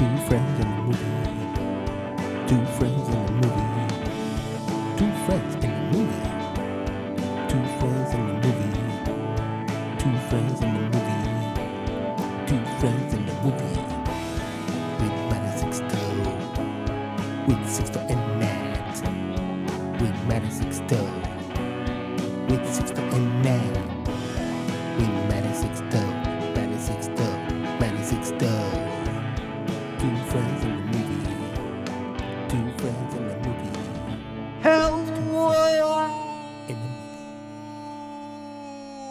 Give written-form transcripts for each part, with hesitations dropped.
Two friends in the movie. Two friends in the movie. Two friends in the movie. Two friends in the movie. Two friends in the movie. Two friends in the movie. With Matt and Sixto. With Sixto and Matt. With Matt and Sixto. With Sixto and Matt. With Matt and Sixto. Matt and Sixto. Matt and Sixto. Two friends in the movie. Two friends in the movie. Hello, In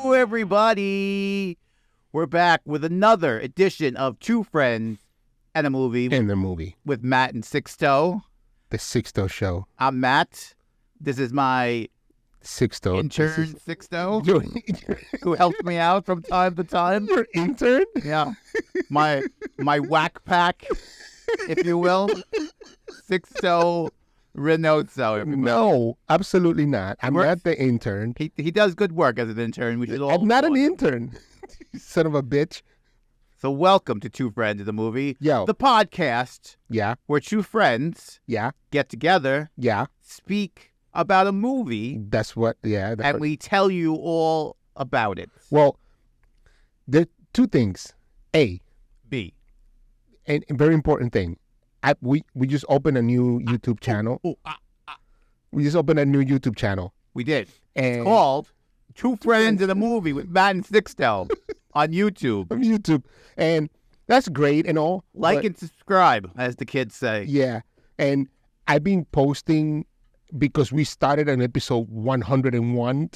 the everybody. We're back with another edition of Two Friends and a Movie In the movie. with Matt and Sixto. The Sixto Show. I'm Matt. This is my Sixto. intern, Sixto, Your, who helps me out from time to time. your intern? Yeah. My whack pack, if you will. Sixto Renoso. No, absolutely not. I'm We're- not the intern. He does good work as an intern. We should all I'm not an applaud. intern. You son of a bitch. So welcome to Two Friends in the Movie, Yo. the podcast Yeah, where two friends yeah, get together, yeah. speak about a movie, That's what, yeah. That's and what, we tell you all about it. well, there are two things. A, B. and a very important thing. We just opened a new YouTube channel. Oh, We just opened a new YouTube channel. we did. And Called Two Friends in a Movie with Matt and Sixto on YouTube. on YouTube. And that's great and all. Like but- and subscribe, as the kids say. Yeah. And I've been posting because we started on episode 101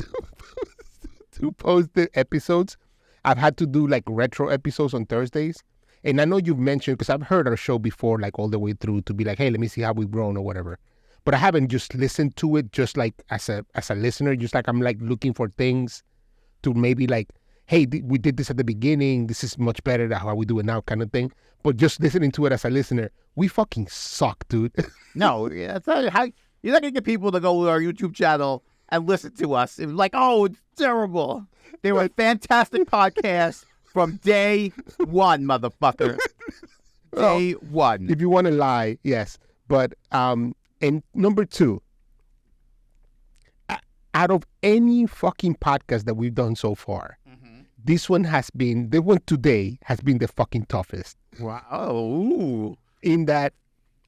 to post the episodes. I've had to do like retro episodes on Thursdays. And I know you've mentioned, because I've heard our show before, like all the way through, to be like, hey, let me see how we've grown or whatever. But I haven't just listened to it just like as a listener, just like I'm like looking for things to maybe like, hey, we did this at the beginning. This is much better than how we do it now kind of thing. But just listening to it as a listener, we fucking suck, dude. No, that's not how. You're not gonna get people to go to our YouTube channel and listen to us. It's like, oh, it's terrible. They were a fantastic podcast from day one, motherfucker. Day one. If you want to lie, yes. But and number two, out of any fucking podcast that we've done so far, this one today has been the fucking toughest. Wow. Oh, In that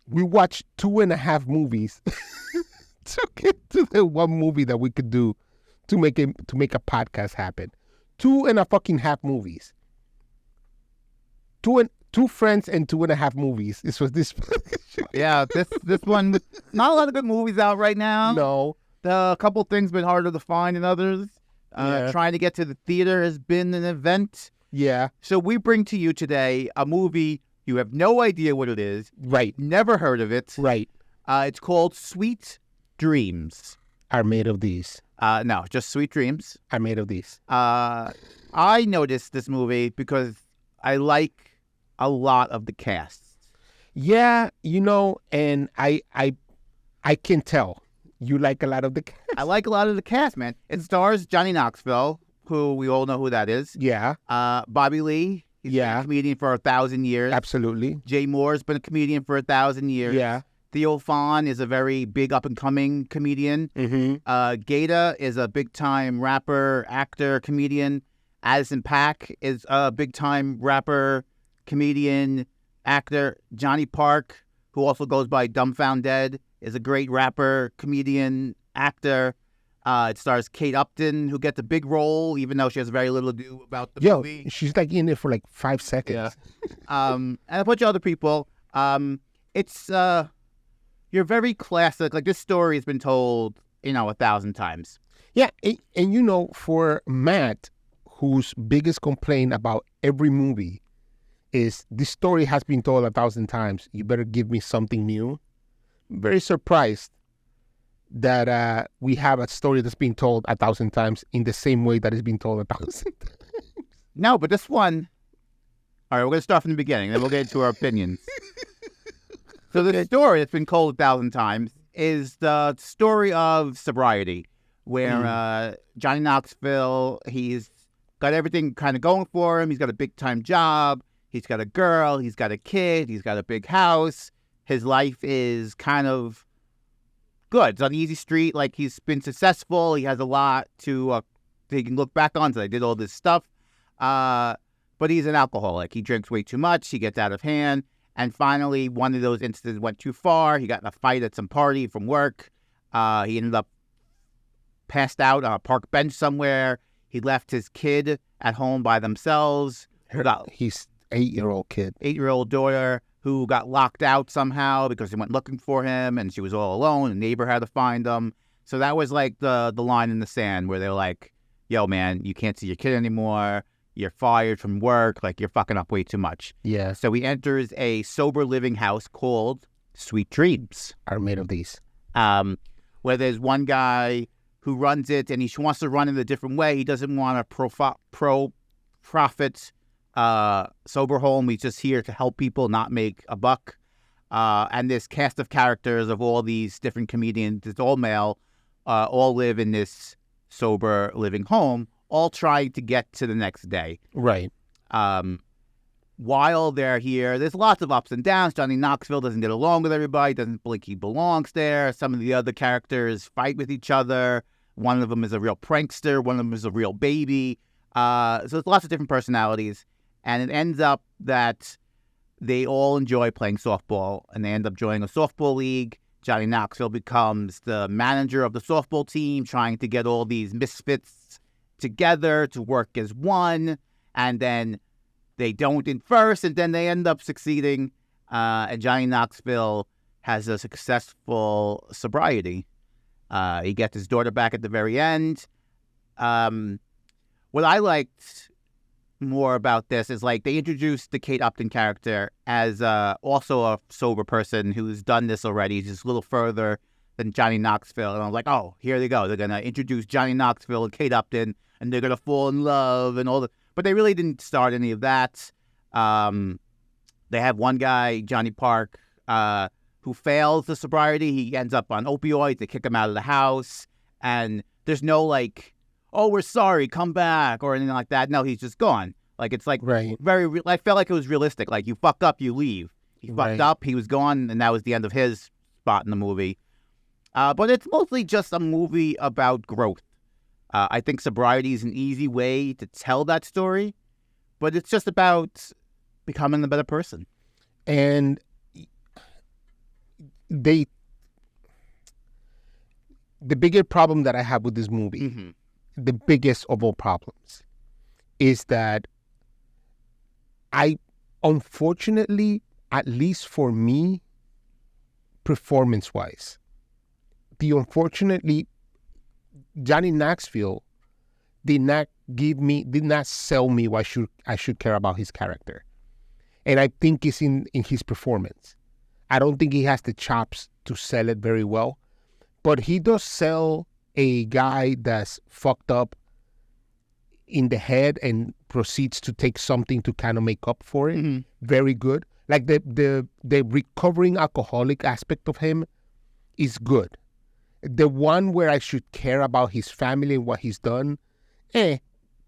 we watched 2.5 movies to get to the one movie that we could do to make a podcast happen. 2.5 movies. Two friends and 2.5 movies. This was this. yeah. This one. Not a lot of good movies out right now. No. A couple things been harder to find than others. Yeah. Trying to get to the theater has been an event. Yeah. So we bring to you today a movie you have no idea what it is. Right. Never heard of it. Right. It's called Sweet Dreams. Are made of these. No, just Sweet Dreams. Are made of these. I noticed this movie because I like a lot of the cast. Yeah, and I can tell you like a lot of the cast. I like a lot of the cast, man. It stars Johnny Knoxville, who we all know who that is. Yeah, Bobby Lee. He's been Yeah. a comedian for 1,000 years. absolutely. Jay Moore's been a comedian for 1,000 years. Yeah. Theo Von is a very big up-and-coming comedian. Mm-hmm. Gata is a big-time rapper, actor, comedian. Addison Pack is a big-time rapper, comedian, actor. Johnny Park, who also goes by Dumbfounded, is a great rapper, comedian, actor. It stars Kate Upton, who gets a big role, even though she has very little to do about the Yo, movie. she's like in it for like 5 seconds. Yeah. And a bunch of other people. It's you're very classic. Like, this story has been told, 1,000 times. Yeah, and for Matt, whose biggest complaint about every movie is this story has been told 1,000 times. You better give me something new. I'm very surprised that we have a story that's been told 1,000 times in the same way that it's been told 1,000 times. No, but this one. All right, we're gonna start from the beginning, then we'll get into our opinions. So the story that's been told 1,000 times is the story of sobriety, where Johnny Knoxville, he's got everything kind of going for him. He's got a big time job. He's got a girl. He's got a kid. He's got a big house. His life is kind of good. It's on the easy street. Like, he's been successful. He has a lot to he can look back on. So I did all this stuff. But he's an alcoholic. He drinks way too much. He gets out of hand. And finally, one of those instances went too far. He got in a fight at some party from work. He ended up passed out on a park bench somewhere. He left his kid at home by themselves. His 8-year-old kid. 8-year-old daughter who got locked out somehow because they went looking for him, and she was all alone. A neighbor had to find him. So that was like the line in the sand where they're like, yo, man, you can't see your kid anymore. You're fired from work. Like, you're fucking up way too much. Yeah. So he enters a sober living house called Sweet Dreams. Are made of these. Where there's one guy who runs it, and he wants to run it a different way. He doesn't want a pro-profit sober home. He's just here to help people, not make a buck. And this cast of characters of all these different comedians, it's all male, all live in this sober living home, all trying to get to the next day. Right. While they're here, there's lots of ups and downs. Johnny Knoxville doesn't get along with everybody, doesn't think he belongs there. Some of the other characters fight with each other. One of them is a real prankster. One of them is a real baby. So there's lots of different personalities. And it ends up that they all enjoy playing softball, and they end up joining a softball league. Johnny Knoxville becomes the manager of the softball team, trying to get all these misfits together to work as one. And then they don't in first, and then they end up succeeding. And Johnny Knoxville has a successful sobriety. He gets his daughter back at the very end. What I liked more about this is, like, they introduced the Kate Upton character as also a sober person who's done this already, just a little further than Johnny Knoxville. And I was like, oh, here they go. They're going to introduce Johnny Knoxville and Kate Upton, and they're going to fall in love and all the... But they really didn't start any of that. They have one guy, Johnny Park, who fails the sobriety. He ends up on opioids. They kick him out of the house. And there's no, like, oh, we're sorry, come back, or anything like that. No, he's just gone. Like, it's like right. I felt like it was realistic. Like, you fuck up, you leave. He fucked up, he was gone, and that was the end of his spot in the movie. But it's mostly just a movie about growth. I think sobriety is an easy way to tell that story, but it's just about becoming a better person. And the bigger problem that I have with this movie, the biggest of all problems, is that unfortunately, at least for me, performance-wise, Johnny Knoxville did not sell me why I should care about his character. And I think it's in his performance. I don't think he has the chops to sell it very well. But he does sell a guy that's fucked up in the head and proceeds to take something to kind of make up for it. Very good. Like the recovering alcoholic aspect of him is good. The one where I should care about his family and what he's done, And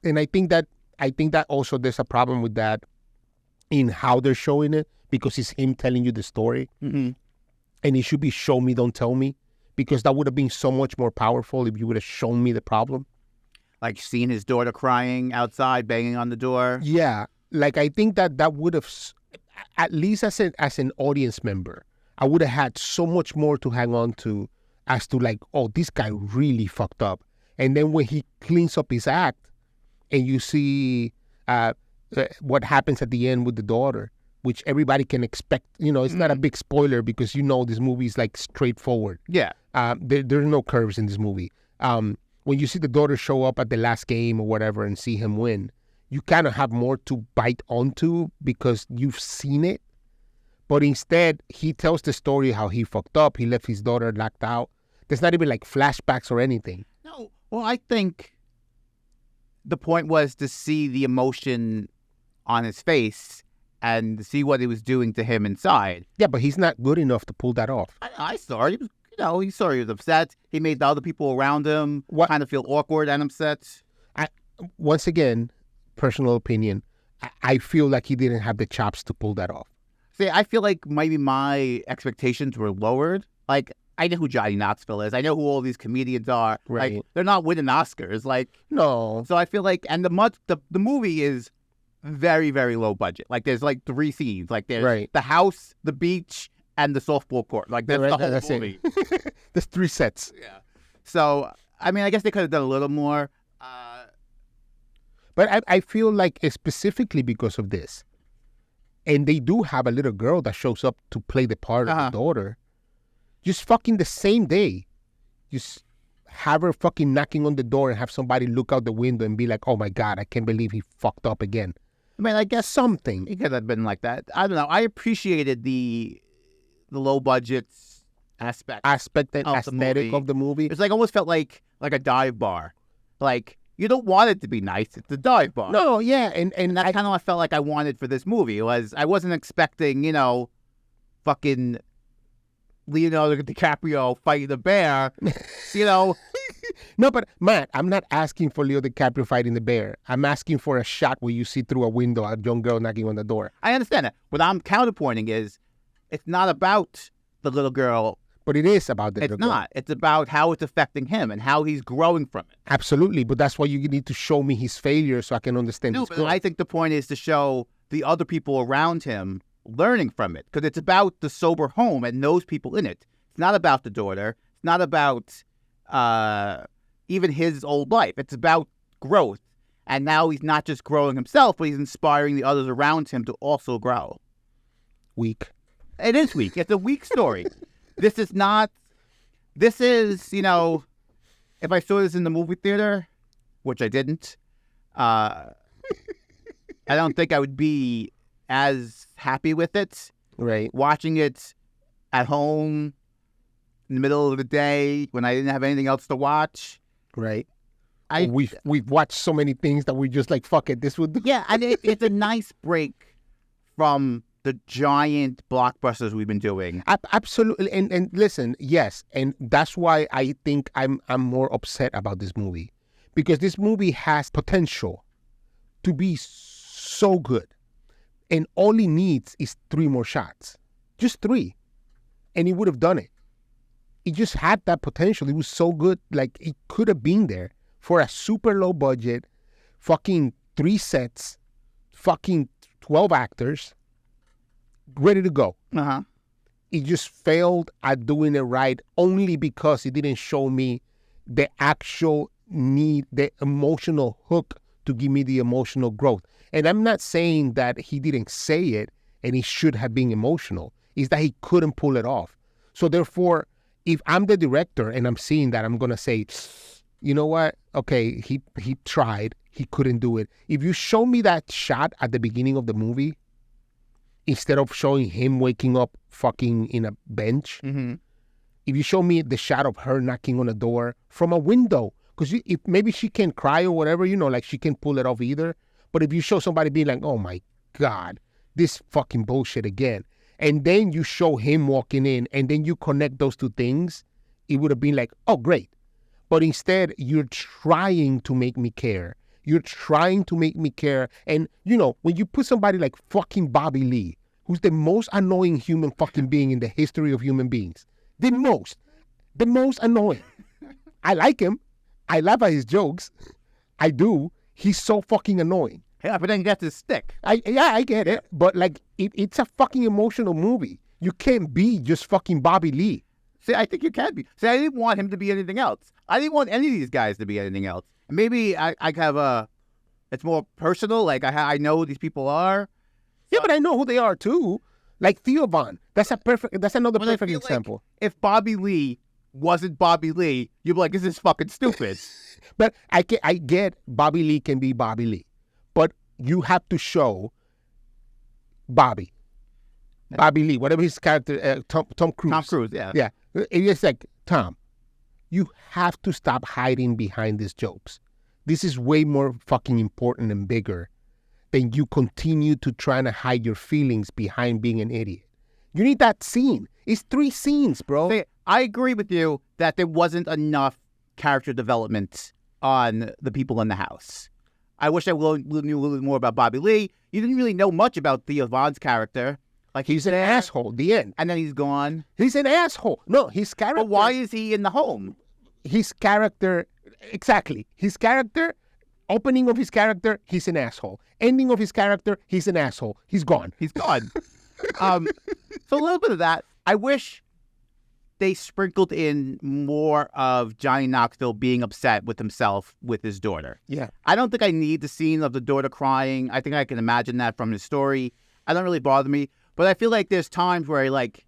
I think that also there's a problem with that in how they're showing it, because it's him telling you the story. And it should be show me, don't tell me, because that would have been so much more powerful if you would have shown me the problem. Like seeing his daughter crying outside, banging on the door. Yeah. Like, I think that would have, at least as an audience member, I would have had so much more to hang on to as to, like, oh, this guy really fucked up. And then when he cleans up his act and you see what happens at the end with the daughter, which everybody can expect, it's not a big spoiler because this movie is like straightforward. Yeah. There's no curves in this movie. When you see the daughter show up at the last game or whatever and see him win, you kind of have more to bite onto because you've seen it. But instead, he tells the story how he fucked up. He left his daughter locked out. There's not even like flashbacks or anything. No. Well, I think the point was to see the emotion on his face and to see what it was doing to him inside. Yeah, but he's not good enough to pull that off. I saw it. He saw he was upset. He made the other people around him kind of feel awkward and upset. Once again, personal opinion, I feel like he didn't have the chops to pull that off. See, I feel like maybe my expectations were lowered. Like, I know who Johnny Knoxville is. I know who all these comedians are. Right. Like, they're not winning Oscars. Like, No. so I feel like, and the movie is very, very low budget. Like, there's like 3 scenes. Like, there's the house, the beach, and the softball court. Like, that's the whole movie. There's 3 sets. Yeah. So, I mean, I guess they could have done a little more. But I feel like specifically because of this, and they do have a little girl that shows up to play the part of the daughter, just fucking the same day, just have her fucking knocking on the door and have somebody look out the window and be like, oh my God, I can't believe he fucked up again. I mean, I guess something. It could have been like that. I don't know. I appreciated the low budget aspect and aesthetic of the movie. It's like almost felt like a dive bar. Like, you don't want it to be nice. It's a dive bar. No, yeah. And that's kind of what I felt like I wanted for this movie. I wasn't expecting, fucking Leonardo DiCaprio fighting the bear, No, but Matt, I'm not asking for Leo DiCaprio fighting the bear. I'm asking for a shot where you see through a window a young girl knocking on the door. I understand that. What I'm counterpointing is it's not about the little girl. But it is about the little girl. It's not. It's about how it's affecting him and how he's growing from it. Absolutely. But that's why you need to show me his failure so I can understand his growth. I think the point is to show the other people around him learning from it. Because it's about the sober home and those people in it. It's not about the daughter. It's not about even his old life. It's about growth. And now he's not just growing himself, but he's inspiring the others around him to also grow. Weak. It is weak. It's a weak story. This is, if I saw this in the movie theater, which I didn't, I don't think I would be as happy with it. Right. Watching it at home in the middle of the day when I didn't have anything else to watch. Right. We've watched so many things that we just like, fuck it, this would... Yeah, and it's a nice break from the giant blockbusters we've been doing. Absolutely. And listen, yes, and that's why I think I'm more upset about this movie. Because this movie has potential to be so good. And all he needs is 3 more shots. Just 3. And he would have done it. It just had that potential. It was so good. Like, it could have been there for a super low budget, fucking 3 sets, fucking 12 actors, ready to go. He just failed at doing it right only because he didn't show me the actual need, the emotional hook to give me the emotional growth. And I'm not saying that he didn't say it and he should have been emotional. It's that he couldn't pull it off. So therefore, if I'm the director and I'm seeing that, I'm going to say, you know what? Okay, he tried. He couldn't do it. If you show me that shot at the beginning of the movie, instead of showing him waking up fucking in a bench, if you show me the shot of her knocking on a door from a window, because if maybe she can cry or whatever, like she can pull it off either. But if you show somebody being like, oh my God, this fucking bullshit again, and then you show him walking in and then you connect those 2 things, it would have been like, oh, great. But instead, you're trying to make me care. You're trying to make me care. And, when you put somebody like fucking Bobby Lee, who's the most annoying human fucking being in the history of human beings, the most annoying. I like him. I laugh at his jokes. I do. He's so fucking annoying. Yeah, but then he gets his stick. I get it. But, it's a fucking emotional movie. You can't be just fucking Bobby Lee. See, I think you can be. See, I didn't want him to be anything else. I didn't want any of these guys to be anything else. Maybe I have it's more personal. Like, I know who these people are. Yeah, but I know who they are, too. Like Theo Von. That's another perfect example. Like if Bobby Lee wasn't Bobby Lee, you'd be like, this is fucking stupid. But I get Bobby Lee can be Bobby Lee. But you have to show Bobby Lee, whatever his character, Tom Cruise. Tom Cruise, yeah. Yeah. It's like, Tom, you have to stop hiding behind these jokes. This is way more fucking important and bigger than you continue to try to hide your feelings behind being an idiot. You need that scene. It's 3 scenes, bro. See, I agree with you that there wasn't enough character development on the people in the house. I wish I knew a little more about Bobby Lee. You didn't really know much about Theo Von's character. Like He's an asshole. The end. and then he's gone. He's an asshole. No, his character. But why is he in the home? His character, exactly. His character, opening of his character, he's an asshole. Ending of his character, he's an asshole. He's gone. He's gone. So a little bit of that. I wish they sprinkled in more of Johnny Knoxville being upset with himself with his daughter. Yeah. I don't think I need the scene of the daughter crying. I think I can imagine that from his story. It don't really bother me. But I feel like there's times where like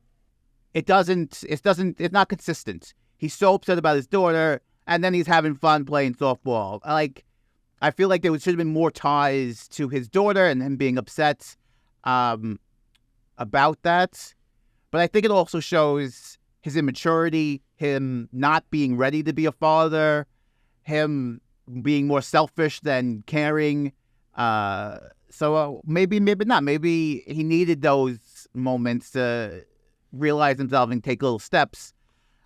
it's not consistent. He's so upset about his daughter, and then he's having fun playing softball. I feel like there should have been more ties to his daughter and him being upset about that. But I think it also shows his immaturity, him not being ready to be a father, him being more selfish than caring. So maybe not. Maybe he needed those moments to realize himself and take little steps.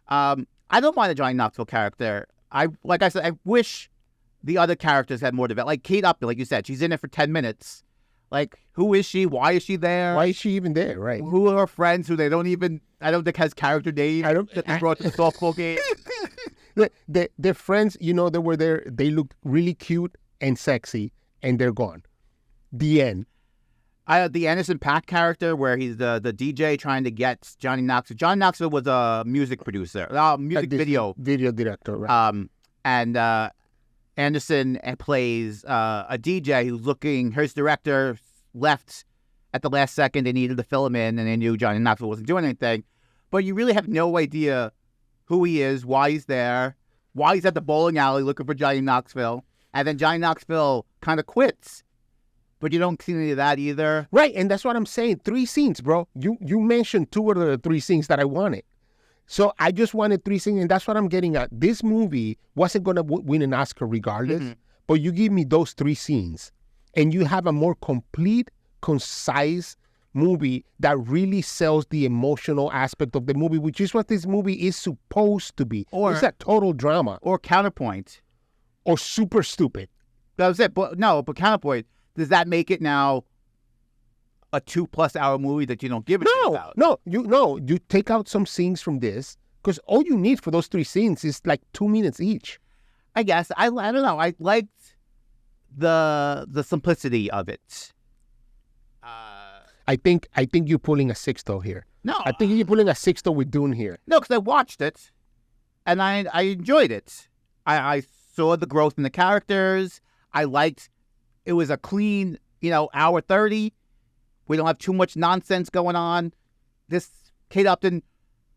I don't mind the Johnny Knoxville character. Like I said, I wish the other characters had more development. Like Kate Upton, like you said, she's in it for 10 minutes. Like, who is she? Why is she there? Why is she even there? Right. Who are her friends who I don't think has character names that they brought to the softball game? Their friends, they were there. They looked really cute and sexy, and they're gone. The end. The Anderson .Paak character, where he's the DJ trying to get Johnny Knoxville. Johnny Knoxville was a music producer, video director. Right. And Anderson plays a DJ who's looking. His director left at the last second. They needed to fill him in, and they knew Johnny Knoxville wasn't doing anything. But you really have no idea who he is, why he's there, why he's at the bowling alley looking for Johnny Knoxville, and then Johnny Knoxville kind of quits. But you don't see any of that either. Right, and that's what I'm saying. 3 scenes, bro. You mentioned 2 of the 3 scenes that I wanted. So I just wanted 3 scenes, and that's what I'm getting at. This movie wasn't going to win an Oscar regardless, but you give me those 3 scenes, and you have a more complete, concise movie that really sells the emotional aspect of the movie, which is what this movie is supposed to be. It's a total drama. Or Counterpoint. Or super stupid. That was it. But Counterpoint, does that make it now a 2+ hour movie that you don't give a shit about? No, you take out some scenes from this, because all you need for those 3 scenes is like 2 minutes each. I guess. I don't know. I liked the simplicity of it. I think you're pulling a Sixto here. No. I think you're pulling a Sixto with Dune here. No, because I watched it, and I enjoyed it. I saw the growth in the characters. I liked it was a clean, hour 30. We don't have too much nonsense going on. This Kate Upton,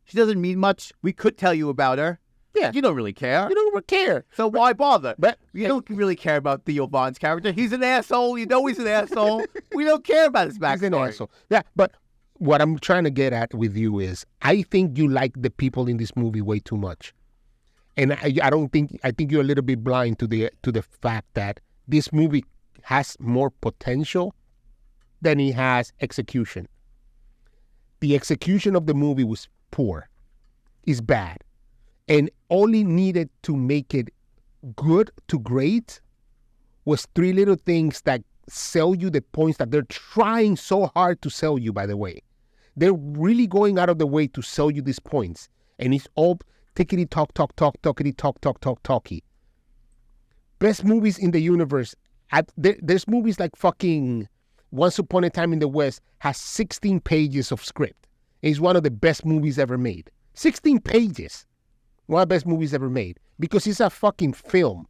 she doesn't mean much. We could tell you about her. Yeah. You don't really care. You don't care. So why bother? But you don't really care about Theo Von's character. He's an asshole. You know he's an asshole. We don't care about his backstory. He's an asshole. Yeah, but what I'm trying to get at with you is I think you like the people in this movie way too much. And I think you're a little bit blind to the fact that this movie has more potential than it has execution. The execution of the movie was poor. It's bad. And all it needed to make it good to great was 3 little things that sell you the points that they're trying so hard to sell you, by the way. They're really going out of the way to sell you these points. And it's all tickety talk, talkity talk, talky. Best movies in the universe. There's movies like fucking Once Upon a Time in the West has 16 pages of script. It's one of the best movies ever made. 16 pages. One of the best movies ever made. Because it's a fucking film.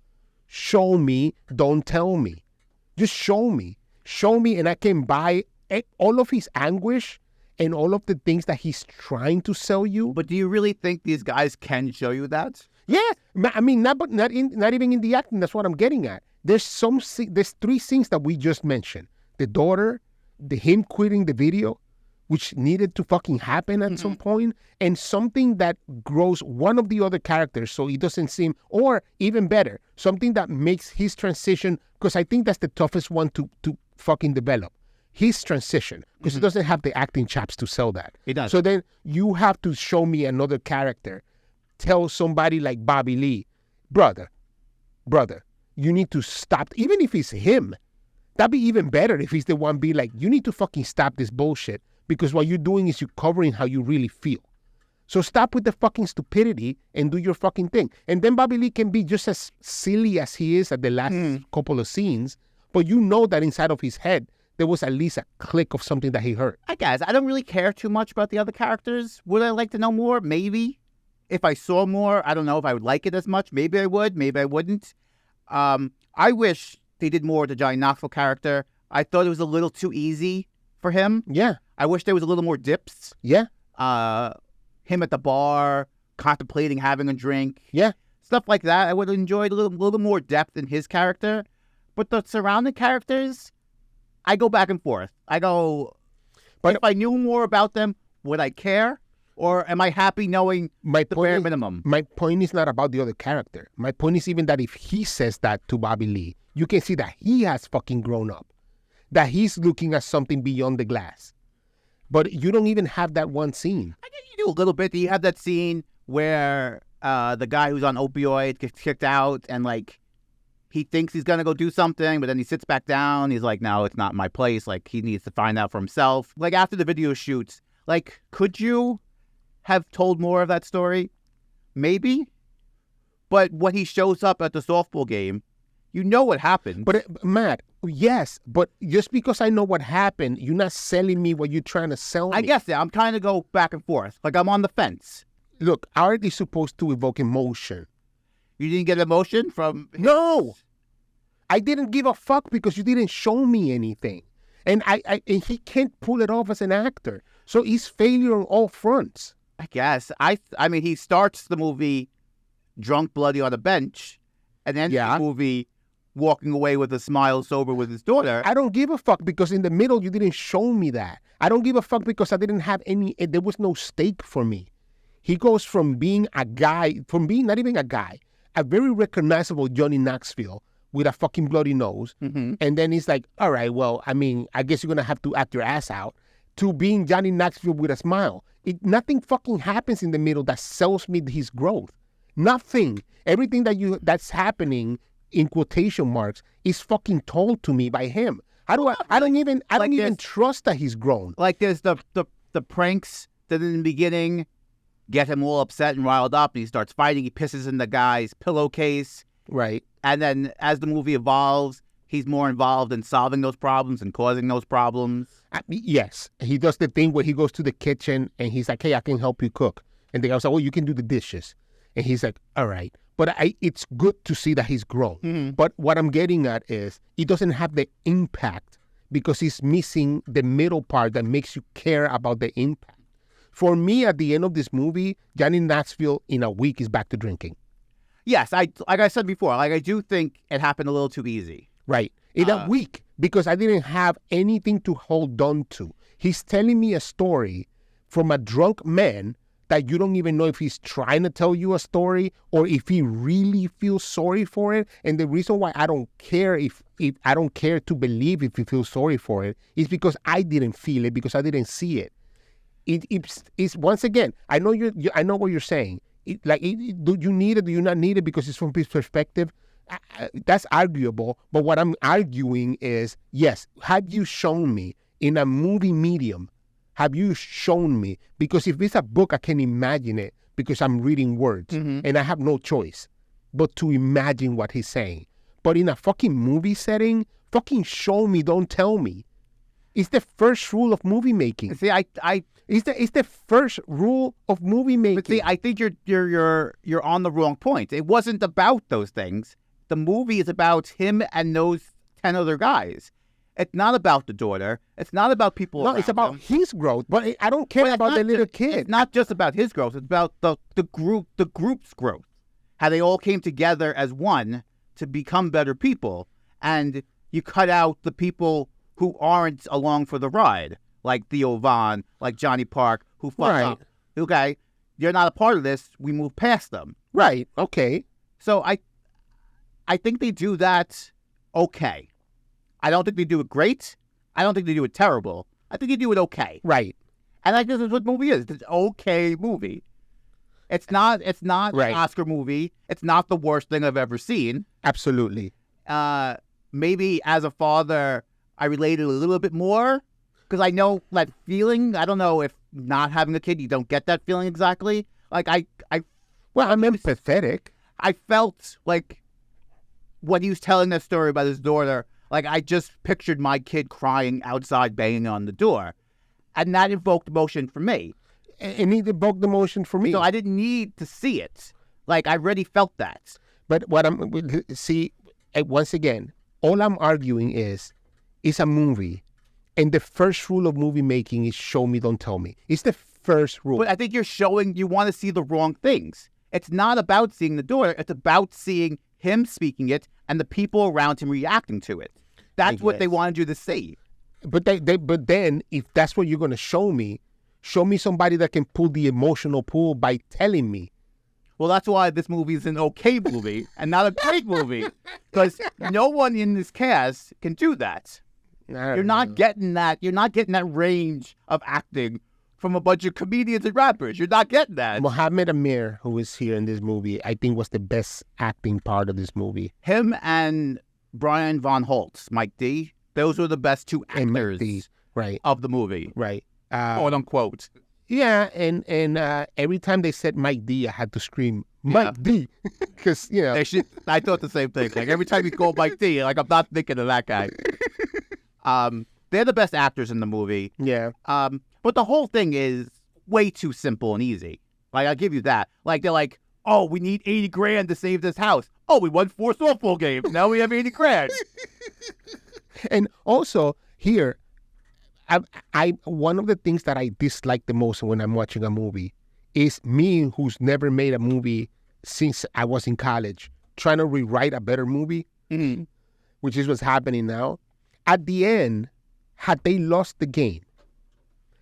Show me, don't tell me. Just show me. Show me, and I can buy all of his anguish and all of the things that he's trying to sell you. But do you really think these guys can show you that? Yeah. I mean, not even in the acting. That's what I'm getting at. There's 3 things that we just mentioned. The daughter, him quitting the video, which needed to fucking happen at some point, and something that grows one of the other characters so he doesn't seem, or even better, something that makes his transition, because I think that's the toughest one to fucking develop. His transition, because he doesn't have the acting chops to sell that. He does. So then you have to show me another character. Tell somebody like Bobby Lee, brother, you need to stop. Even if it's him, that'd be even better if he's the one being like, you need to fucking stop this bullshit because what you're doing is you're covering how you really feel. So stop with the fucking stupidity and do your fucking thing. And then Bobby Lee can be just as silly as he is at the last couple of scenes, but you know that inside of his head, there was at least a click of something that he heard. I guess I don't really care too much about the other characters. Would I like to know more? Maybe. If I saw more, I don't know if I would like it as much. Maybe I would. Maybe I wouldn't. I wish they did more with the Johnny Knoxville character. I thought it was a little too easy for him. Yeah. I wish there was a little more dips. Yeah. Him at the bar, contemplating having a drink. Yeah. Stuff like that. I would have enjoyed a little more depth in his character. But the surrounding characters, I go back and forth. I go, but if I knew more about them, would I care? Or am I happy knowing the bare minimum? My point is not about the other character. My point is even that if he says that to Bobby Lee, you can see that he has fucking grown up. That he's looking at something beyond the glass. But you don't even have that one scene. I guess you do a little bit. You have that scene where the guy who's on opioid gets kicked out and, like, he thinks he's going to go do something, but then he sits back down. He's like, no, it's not my place. Like, he needs to find out for himself. Like, after the video shoots, like, could you have told more of that story? Maybe. But when he shows up at the softball game, you know what happened. But, Matt, yes, but just because I know what happened, you're not selling me what you're trying to sell me. I guess, yeah, I'm trying to go back and forth. Like, I'm on the fence. Look, art is supposed to evoke emotion. You didn't get emotion from... No! I didn't give a fuck because you didn't show me anything. And and he can't pull it off as an actor. So he's failure on all fronts. I guess. I mean, he starts the movie drunk, bloody on a bench, and ends the movie walking away with a smile, sober with his daughter. I don't give a fuck because in the middle you didn't show me that. I don't give a fuck because I didn't have there was no stake for me. He goes from being a guy, from being not even a guy, a very recognizable Johnny Knoxville with a fucking bloody nose. Mm-hmm. And then he's like, all right, well, I mean, I guess you're going to have to act your ass out, to being Johnny Knoxville with a smile. Nothing fucking happens in the middle that sells me his growth. Nothing. Everything that's happening in quotation marks is fucking told to me by him. I don't even trust that he's grown. Like there's the pranks that in the beginning get him all upset and riled up, and he starts fighting. He pisses in the guy's pillowcase. Right. And then as the movie evolves, he's more involved in solving those problems and causing those problems. Yes. He does the thing where he goes to the kitchen and he's like, hey, I can help you cook. And the guy's like, oh, you can do the dishes. And he's like, all right. But it's good to see that he's grown. Mm-hmm. But what I'm getting at is he doesn't have the impact because he's missing the middle part that makes you care about the impact. For me, at the end of this movie, Johnny Knoxville in a week is back to drinking. Yes, like I said before, like I do think it happened a little too easy. Right. In a week, because I didn't have anything to hold on to. He's telling me a story from a drunk man that you don't even know if he's trying to tell you a story or if he really feels sorry for it. And the reason why I don't care if I don't care to believe if he feels sorry for it is because I didn't feel it, because I didn't see it. It's once again, I know I know what you're saying. Do you need it? Do you not need it because it's from his perspective? That's arguable. But what I'm arguing is, yes, have you shown me in a movie medium? Have you shown me? Because if it's a book, I can imagine it because I'm reading words and I have no choice but to imagine what he's saying. But in a fucking movie setting, fucking show me, don't tell me. It's the first rule of movie making. See, It's the first rule of movie making. But see, I think you're on the wrong point. It wasn't about those things. The movie is about him and those 10 other guys. It's not about the daughter. It's not about people. No, it's about his growth. But I don't care about the little kid. It's not just about his growth. It's about the group's growth. How they all came together as one to become better people. And you cut out the people who aren't along for the ride. Like Theo Von, like Johnny Park, who fucked up. Okay, you're not a part of this. We move past them. Right. Okay. So I think they do that okay. I don't think they do it great. I don't think they do it terrible. I think they do it okay. Right. And I guess that's what movie is. It's an okay movie. It's not an Oscar movie. It's not the worst thing I've ever seen. Absolutely. maybe as a father, I related a little bit more because I know that feeling. I don't know if not having a kid, you don't get that feeling exactly. Like Well, I'm empathetic. I felt like when he was telling that story about his daughter, like I just pictured my kid crying outside, banging on the door, and that evoked emotion for me. And it evoked emotion for me. So I didn't need to see it. Like I already felt that. But what once again, all I'm arguing is, it's a movie, and the first rule of movie making is show me, don't tell me. It's the first rule. But I think you're showing you want to see the wrong things. It's not about seeing the daughter. It's about seeing him speaking it and the people around him reacting to it. That's what they wanted you to see. But but then, if that's what you're going to show me somebody that can pull the emotional pull by telling me. Well, that's why this movie is an okay movie and not a great movie, because no one in this cast can do that. You're not getting that. You're not getting that range of acting from a bunch of comedians and rappers. You're not getting that. Mohammed Amir, who is here in this movie, I think was the best acting part of this movie. Him and Brian Von Holtz, Mike D, those were the best two actors right. of the movie. Right. Quote unquote. Yeah, and every time they said Mike D, I had to scream, Mike D, because, you know. I thought the same thing. Like every time you call Mike D, like I'm not thinking of that guy. They're the best actors in the movie. Yeah. But the whole thing is way too simple and easy. Like, I'll give you that. Like, they're like, oh, we need 80 grand to save this house. Oh, we won 4 softball games. Now we have 80 grand. And also, here, I one of the things that I dislike the most when I'm watching a movie is me, who's never made a movie since I was in college, trying to rewrite a better movie, which is what's happening now. At the end, had they lost the game,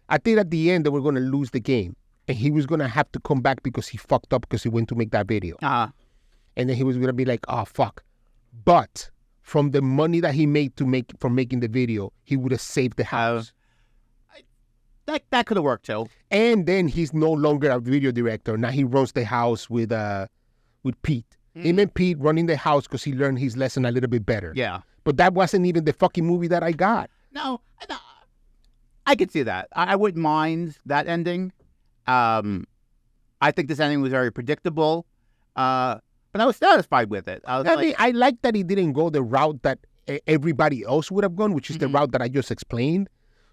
I think at the end they were going to lose the game, and he was going to have to come back because he fucked up because he went to make that video. And then he was going to be like, oh, fuck. But from the money that he made from making the video, he would have saved the house. That could have worked too. And then he's no longer a video director. Now he runs the house with Pete. Him and Pete running the house because he learned his lesson a little bit better. Yeah. But that wasn't even the fucking movie that I got. No, I could see that. I wouldn't mind that ending. I think this ending was very predictable. But I was satisfied with it. I like that he didn't go the route that everybody else would have gone, which is the route that I just explained.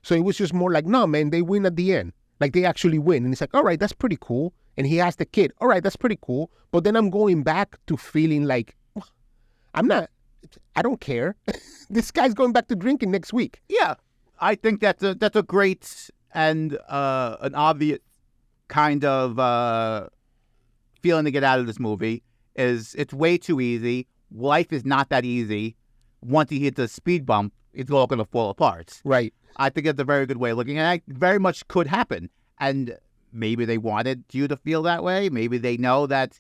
So it was just more like, no, man, they win at the end. Like, they actually win. And it's like, all right, that's pretty cool. And he asked the kid, all right, that's pretty cool. But then I'm going back to feeling like, I don't care. This guy's going back to drinking next week. Yeah. I think that's a great and an obvious kind of feeling to get out of this movie. Is it's way too easy. Life is not that easy. Once he hits a speed bump, it's all going to fall apart. Right. I think that's a very good way of looking at it. Very much could happen. And maybe they wanted you to feel that way. Maybe they know that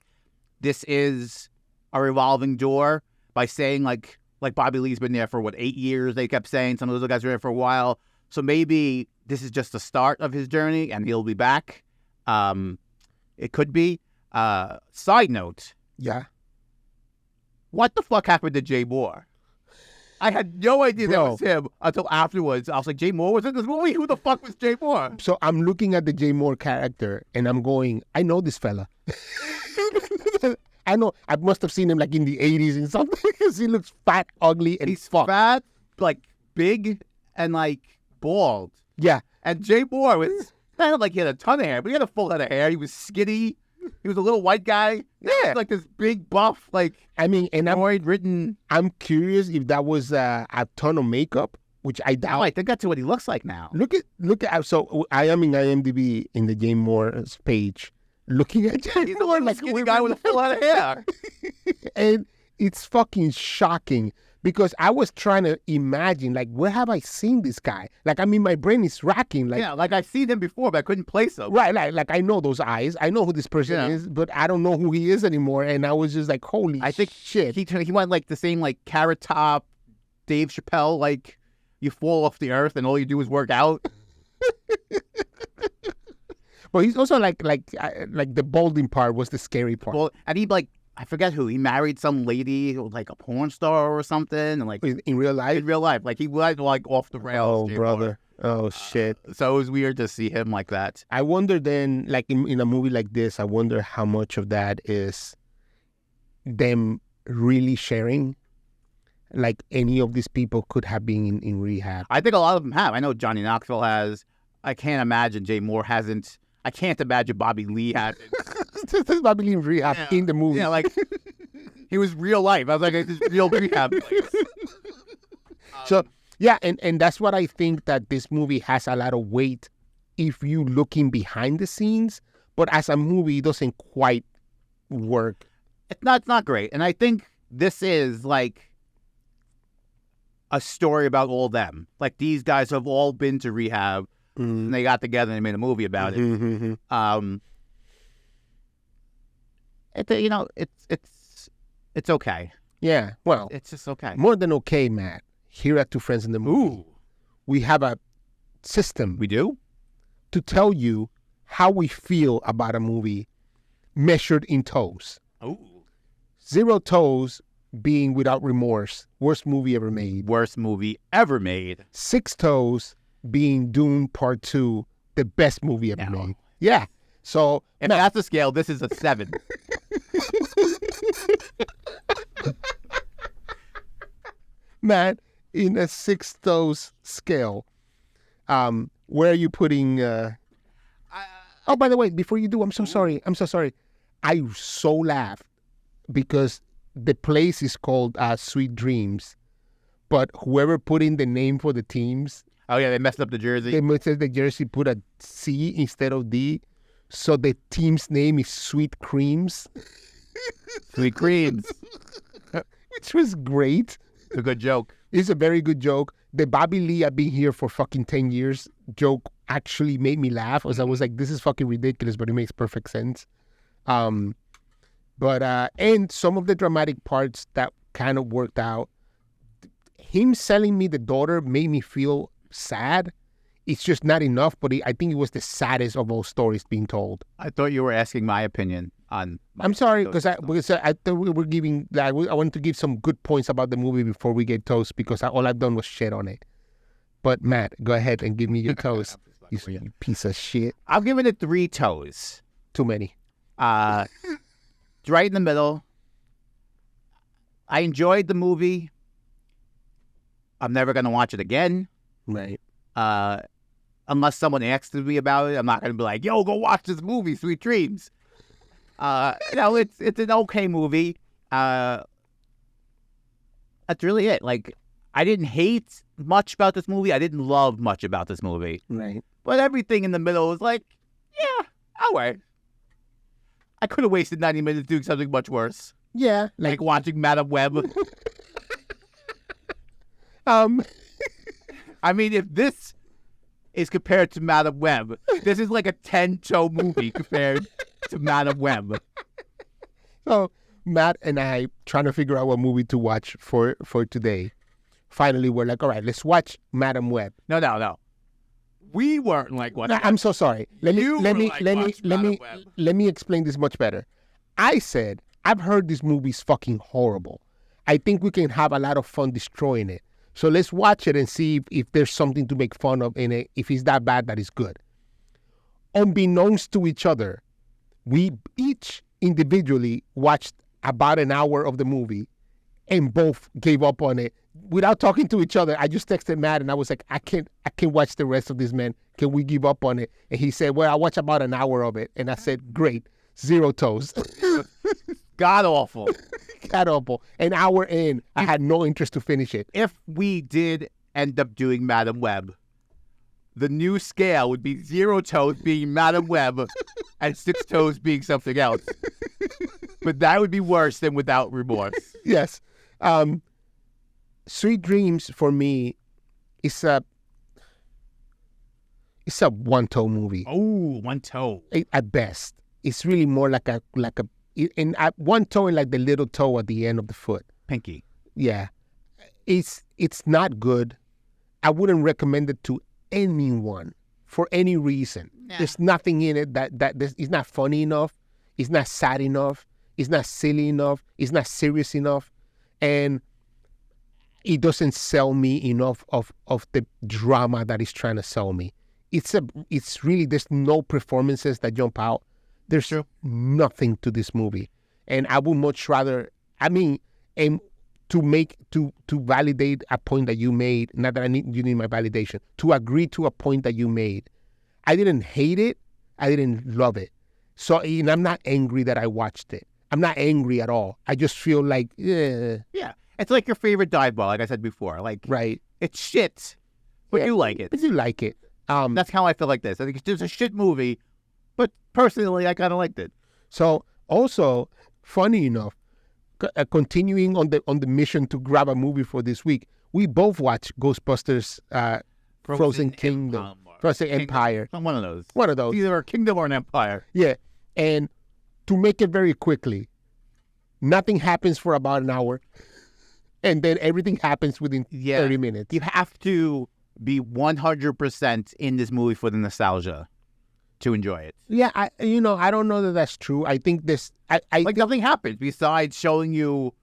this is a revolving door by saying like Bobby Lee's been there for 8 years. They kept saying some of those guys were there for a while. So maybe this is just the start of his journey and he'll be back. It could be. Side note. Yeah. What the fuck happened to Jay Moore? I had no idea that was him until afterwards. I was like, Jay Moore was in this movie? Who the fuck was Jay Moore? So I'm looking at the Jay Moore character and I'm going, I know this fella. I know. I must have seen him like in the 80s and something because he looks fat, ugly, and he's fat, like big, and like bald. Yeah. And Jay Moore was not like he had a ton of hair, but he had a full head of hair. He was skinny. He was a little white guy. Yeah. Like this big buff, like, I mean, and written. I'm curious if that was a ton of makeup, which I doubt. Oh, I think that's what he looks like now. Look at. So I am in IMDb in the Jay Moore's page, looking at Jay Moore like a guy with a full head of hair, and it's fucking shocking. Because I was trying to imagine, like, where have I seen this guy? Like, I mean, my brain is racking. Like, yeah, like I've seen him before, but I couldn't place him. Right, like I know those eyes. I know who this person is, but I don't know who he is anymore. And I was just like, holy shit. He went like the same, like, Carrot Top, Dave Chappelle, like, you fall off the earth and all you do is work out. But he's also like the balding part was the scary part. Well, and he, like, I forget who. He married some lady who was like a porn star or something, and like In real life? in real life, like he was like off the rails. Oh, Jay brother. Moore. Oh, shit. So it was weird to see him like that. I wonder then, like in a movie like this, I wonder how much of that is them really sharing. Like any of these people could have been in rehab. I think a lot of them have. I know Johnny Knoxville has. I can't imagine Jay Moore hasn't. I can't imagine Bobby Lee hasn't. This is Bobby Lee in rehab in the movie. Yeah, like he was real life. I was like, it's real rehab place. So yeah, and that's what I think, that this movie has a lot of weight if you looking behind the scenes, but as a movie, it doesn't quite work. It's not great. And I think this is like a story about all them. Like these guys have all been to rehab and they got together and they made a movie about it. Mm-hmm. It's okay. Yeah, well, It's just okay. more than okay, Matt. Here at Two Friends in the Movie, Ooh, we have a system we do? to tell you how we feel about a movie measured in toes. Ooh. 0 toes being Without Remorse, worst movie ever made. Worst movie ever made. 6 toes being Dune Part 2, the best movie ever No. made. Yeah. So, If that's the scale, this is a 7. Matt, in a 6 toes scale, where are you putting... Oh, by the way, before you do, I'm so sorry. I so laughed because the place is called Sweet Dreams, but whoever put in the name for the teams, Oh, yeah, they messed up the jersey. they must have the jersey put a C instead of D, so the team's name is Sweet Creams, Sweet creams. which was great. It's a good joke. It's a very good joke. The Bobby Lee, I've been here for fucking 10 years joke actually made me laugh, as I was like, this is fucking ridiculous, but it makes perfect sense. And some of the dramatic parts that kind of worked out. Him selling me the daughter made me feel sad. It's just not enough, but I think it was the saddest of all stories being told. I thought you were asking my opinion on... I'm sorry, because I thought we were giving... I wanted to give some good points about the movie before we get toast, because all I've done was shit on it. But Matt, go ahead and give me your toast. You piece of shit. I'm giving it 3 toes. Too many. It's right in the middle. I enjoyed the movie. I'm never going to watch it again. Right. Unless someone asks me about it, I'm not going to be like, yo, go watch this movie, Sweet Dreams. It's an okay movie. That's really it. Like, I didn't hate much about this movie. I didn't love much about this movie. Right. But everything in the middle was like, yeah, all right. I could have wasted 90 minutes doing something much worse. Yeah. Like watching Madam Web. I mean, if this is compared to Madam Web, this is like a 10-toe movie compared to Madam Web. So Matt and I trying to figure out what movie to watch for today. Finally, we're like, all right, let's watch Madam Web. No. We weren't like what? No, I'm so sorry. Let me explain this much better. I said, I've heard this movie's fucking horrible. I think we can have a lot of fun destroying it. So let's watch it and see if there's something to make fun of in it. If it's that bad, that is good. Unbeknownst to each other, we each individually watched about an hour of the movie and both gave up on it. Without talking to each other, I just texted Matt and I was like, I can't watch the rest of this, man. Can we give up on it? And he said, well, I'll watch about an hour of it. And I said, great. 0 toes. God awful. God awful. An hour in, I had no interest to finish it. If we did end up doing Madam Web, the new scale would be 0 toes being Madam Web and 6 toes being something else. But that would be worse than Without Remorse. Yes. Sweet Dreams for me is a 1-toe movie. Oh, 1 toe. At best. It's really more like a 1 toe and like the little toe at the end of the foot. Pinky. Yeah. It's not good. I wouldn't recommend it to anyone for any reason. Nah. There's nothing in it that it's not funny enough. It's not sad enough. It's not silly enough. It's not serious enough. And it doesn't sell me enough of the drama that it's trying to sell me. It's really, there's no performances that jump out. There's nothing to this movie. And I would much rather, and to validate a point that you made, not that you need my validation, to agree to a point that you made. I didn't hate it. I didn't love it. So, and I'm not angry that I watched it. I'm not angry at all. I just feel like, yeah. It's like your favorite dive bar, like I said before. Like, right. It's shit, but you like it. But you like it. That's how I feel like this. I think it's just a shit movie, but personally, I kind of liked it. So, also, funny enough, continuing on the mission to grab a movie for this week, we both watched Ghostbusters Frozen Kingdom. Frozen Empire. One of those. One of those. Either a kingdom or an empire. Yeah. And to make it very quickly, nothing happens for about an hour. And then everything happens within 30 minutes. You have to be 100% in this movie for the nostalgia to enjoy it. Yeah, I don't know that that's true. I think this... I like nothing happens besides showing you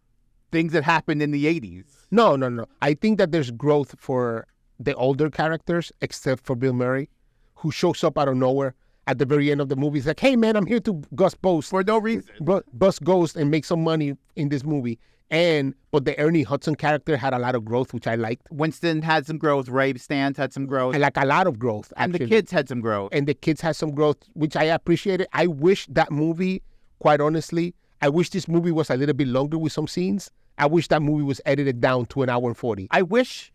things that happened in the 80s. No. I think that there's growth for the older characters, except for Bill Murray, who shows up out of nowhere at the very end of the movie. He's like, hey, man, I'm here to bust for no reason. Bust Ghost and make some money in this movie. But the Ernie Hudson character had a lot of growth, which I liked. Winston had some growth. Ray Stantz had some growth. I like a lot of growth, actually. And the kids had some growth. And the kids had some growth, which I appreciated. I wish that movie, quite honestly, I wish this movie was a little bit longer with some scenes. I wish that movie was edited down to 1 hour and 40. I wish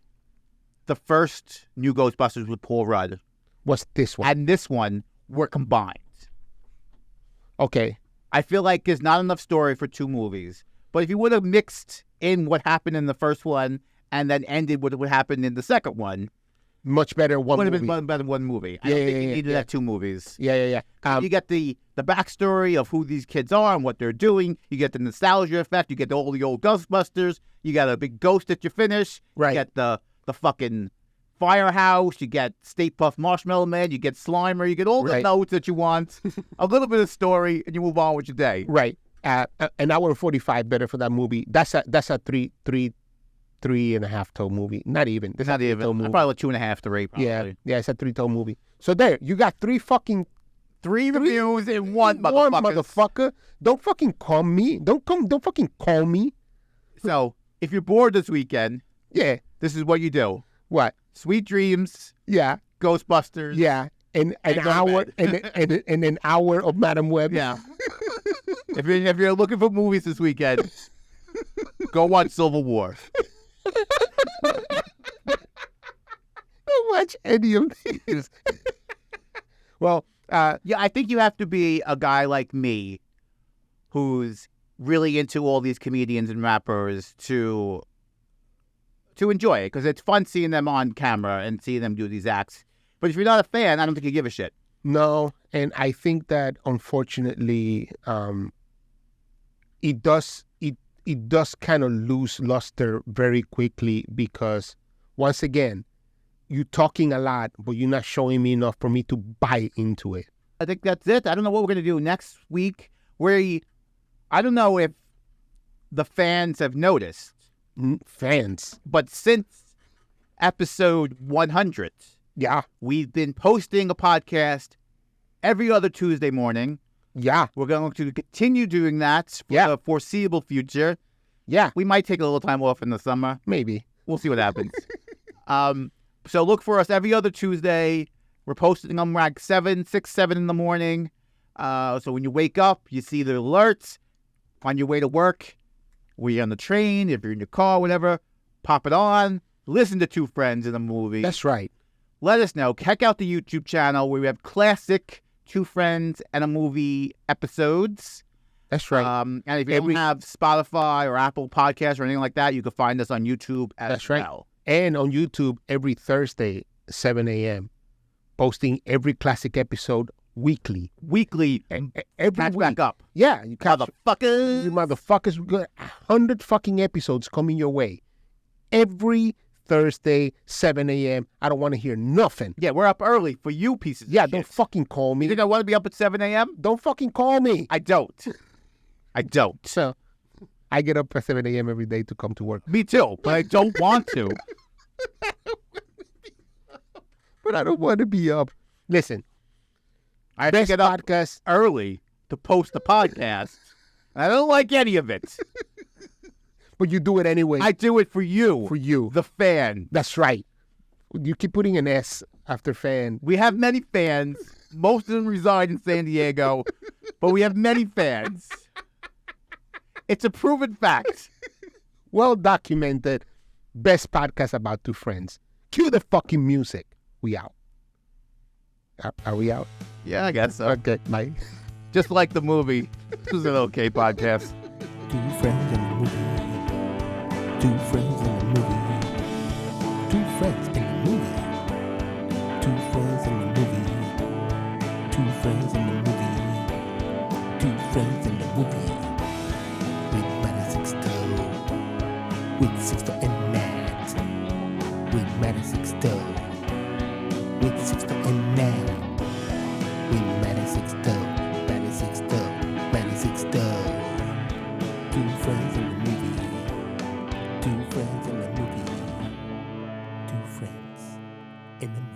the first New Ghostbusters with Paul Rudd was this one. And this one were combined. Okay. I feel like there's not enough story for 2 movies. But if you would have mixed in what happened in the first one and then ended with what happened in the second one, much better one movie. Would have been better than one movie. I don't think you needed that 2 movies. Yeah. You get the backstory of who these kids are and what they're doing. You get the nostalgia effect. You get all the old Ghostbusters. You got a big ghost that you finish. Right. You get the fucking firehouse. You get Stay Puft Marshmallow Man. You get Slimer. You get all the notes that you want. A little bit of story, and you move on with your day. Right. 1 hour and 45 better for that movie. That's a 3.5 toe movie. Not even. It's not even. Probably like 2.5 to 3. Probably. Yeah. It's a 3 toe movie. So there, you got 3 reviews in one motherfucker. Don't fucking call me. Don't fucking call me. So if you're bored this weekend, this is what you do. What? Sweet dreams. Yeah. Ghostbusters. Yeah. And an hour and an hour of Madam Web. Yeah. If you're looking for movies this weekend, go watch Civil War. Don't watch any of these. Well, I think you have to be a guy like me, who's really into all these comedians and rappers to enjoy it, because it's fun seeing them on camera and seeing them do these acts. But if you're not a fan, I don't think you give a shit. No, and I think that unfortunately, it does kind of lose luster very quickly, because once again, you're talking a lot, but you're not showing me enough for me to buy into it. I think that's it. I don't know what we're going to do next week. I don't know if the fans have noticed. Fans. But since episode 100, we've been posting a podcast every other Tuesday morning. Yeah. We're going to continue doing that for the foreseeable future. Yeah. We might take a little time off in the summer. Maybe. We'll see what happens. So look for us every other Tuesday. We're posting them like 7 in the morning. So when you wake up, you see the alerts. On your way to work, when you're on the train, if you're in your car, whatever, pop it on. Listen to Two Friends in a Movie. That's right. Let us know. Check out the YouTube channel where we have classic Two Friends and a Movie episodes. That's right. And if you don't have Spotify or Apple Podcasts or anything like that, you can find us on YouTube as well. And on YouTube every Thursday, 7 a.m., posting every classic episode weekly. Every catch week. Back up. Yeah. You motherfuckers. You motherfuckers. We got 100 fucking episodes coming your way. Every Thursday, 7 a.m. I don't want to hear nothing. Yeah, we're up early for you pieces of shit. Don't fucking call me. You think I want to be up at 7 a.m.? Don't fucking call me. I don't. I don't. So I get up at 7 a.m. every day to come to work. Me too, but I don't want to. But I don't want to be up. Listen, I have to best get up podcast. early to post the podcast. I don't like any of it. But you do it anyway. I do it for you. For you. The fan. That's right. You keep putting an S after fan. We have many fans. Most of them reside in San Diego, but we have many fans. It's a proven fact. Well documented. Best podcast about two friends. Cue the fucking music. We out. Are we out? Yeah, I guess so. Okay, bye. Just like the movie. This was an okay podcast. Two friends in the movie. Two friends in the movie. Two friends in the movie. Two friends in the movie. Two friends in the movie. Two friends in the movie. With Matt and Sixto. With Sixto and Matt. With Matt and Sixto. With Sixto and Matt. With Matt and Sixto. Matt and Sixto. Matt and Sixto. Two friends in the movie. Two friends in the movie. Two friends in the movie.